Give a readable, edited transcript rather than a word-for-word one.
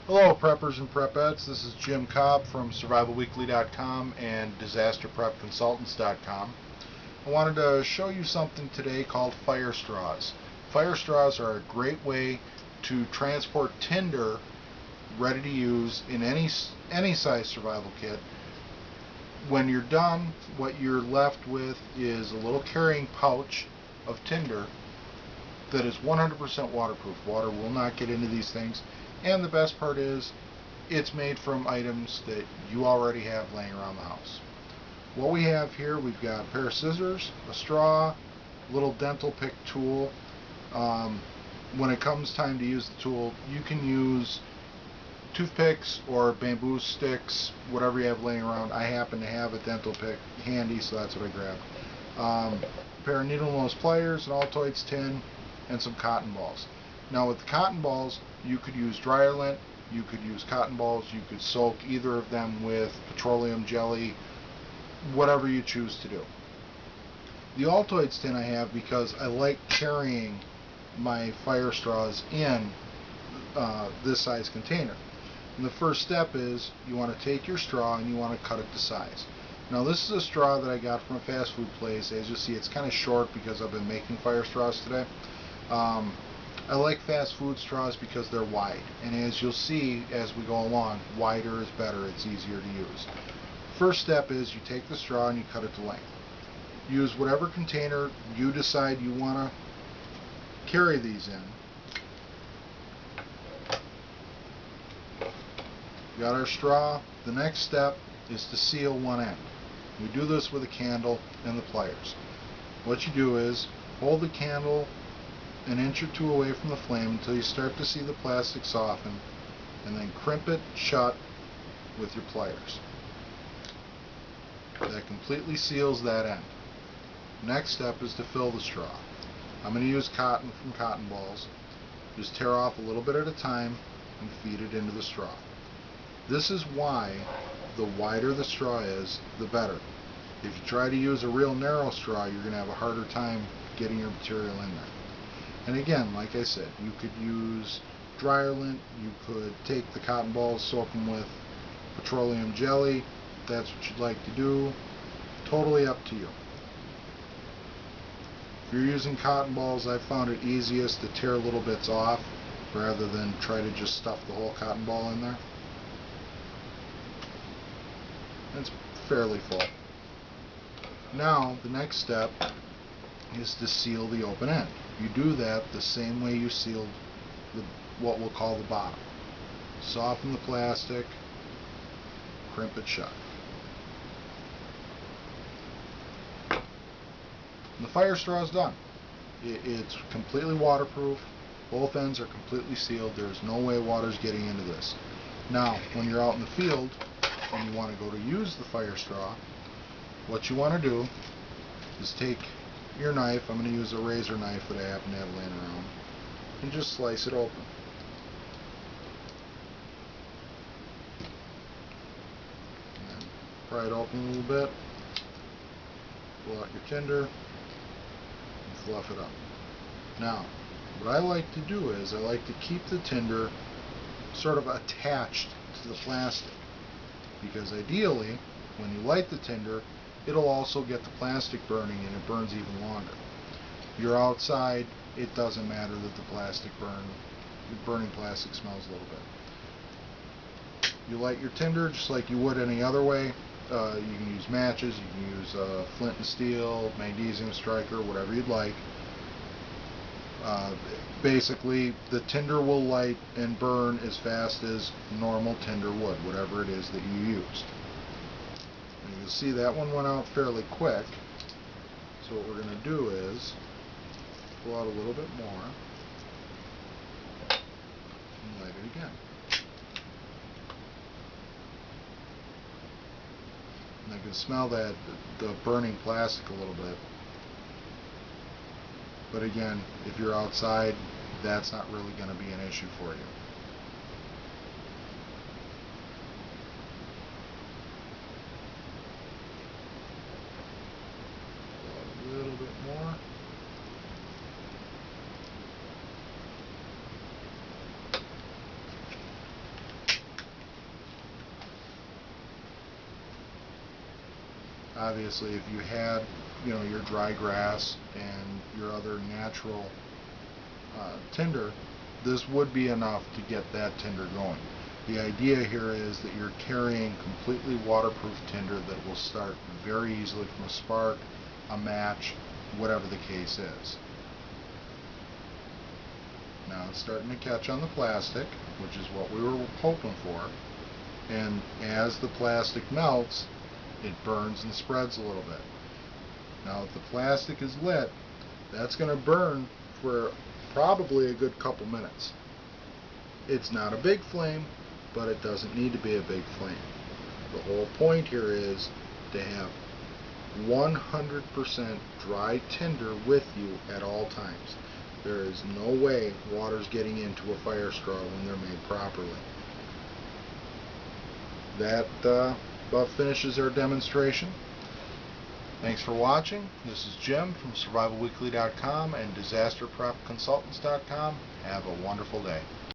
Hello, preppers and prepettes. This is Jim Cobb from SurvivalWeekly.com and DisasterPrepConsultants.com. I wanted to show you something today called fire straws. Fire straws are a great way to transport tinder ready to use in any size survival kit. When you're done, what you're left with is a little carrying pouch of tinder that is 100% waterproof. Water will not get into these things. And the best part is, it's made from items that you already have laying around the house. What we have here, we've got a pair of scissors, a straw, a little dental pick tool. When it comes time to use the tool, you can use toothpicks or bamboo sticks, whatever you have laying around. I happen to have a dental pick handy, so that's what I grabbed. A pair of needle nose pliers, an Altoids tin, and some cotton balls. Now with the cotton balls, you could use dryer lint, you could use cotton balls, you could soak either of them with petroleum jelly, whatever you choose to do. The Altoids tin I have because I like carrying my fire straws in this size container. And the first step is you want to take your straw and you want to cut it to size. Now this is a straw that I got from a fast food place. As you see, it's kind of short because I've been making fire straws today. I like fast food straws because they're wide, and as you'll see as we go along, wider is better, it's easier to use. First step is you take the straw and you cut it to length. Use whatever container you decide you want to carry these in. Got our straw. The next step is to seal one end. We do this with a candle and the pliers. What you do is hold the candle an inch or two away from the flame until you start to see the plastic soften, and then crimp it shut with your pliers. That completely seals that end. Next step is to fill the straw. I'm going to use cotton from cotton balls. Just tear off a little bit at a time and feed it into the straw. This is why the wider the straw is, the better. If you try to use a real narrow straw, you're going to have a harder time getting your material in there. And again, like I said, you could use dryer lint, you could take the cotton balls, soak them with petroleum jelly, if that's what you'd like to do. Totally up to you. If you're using cotton balls, I found it easiest to tear little bits off rather than try to just stuff the whole cotton ball in there. It's fairly full. Now, the next step is to seal the open end. You do that the same way you sealed what we'll call the bottom. Soften the plastic, crimp it shut. And the fire straw is done. It's completely waterproof. Both ends are completely sealed. There's no way water's getting into this. Now, when you're out in the field and you want to go to use the fire straw, what you want to do is take your knife. I'm going to use a razor knife that I happen to have laying around, and just slice it open. And then pry it open a little bit, pull out your tinder, and fluff it up. Now, what I like to do is I like to keep the tinder sort of attached to the plastic, because ideally, when you light the tinder, it'll also get the plastic burning, and it burns even longer. If you're outside, it doesn't matter that the burning plastic smells a little bit. You light your tinder just like you would any other way. You can use matches, you can use flint and steel, magnesium striker, whatever you'd like. Basically, the tinder will light and burn as fast as normal tinder would, whatever it is that you used. And you'll see that one went out fairly quick. So what we're going to do is pull out a little bit more and light it again. And I can smell the burning plastic a little bit. But again, if you're outside, that's not really going to be an issue for you. A little bit more. Obviously, if you had, your dry grass and your other natural tinder, this would be enough to get that tinder going. The idea here is that you're carrying completely waterproof tinder that will start very easily from a spark, a match, whatever the case is. Now it's starting to catch on the plastic, which is what we were hoping for. And as the plastic melts, it burns and spreads a little bit. Now if the plastic is lit, that's going to burn for probably a good couple minutes. It's not a big flame, but it doesn't need to be a big flame. The whole point here is to have 100% dry tinder with you at all times. There is no way water's getting into a fire straw when they're made properly. That about finishes our demonstration. Thanks for watching. This is Jim from SurvivalWeekly.com and DisasterPrepConsultants.com. Have a wonderful day.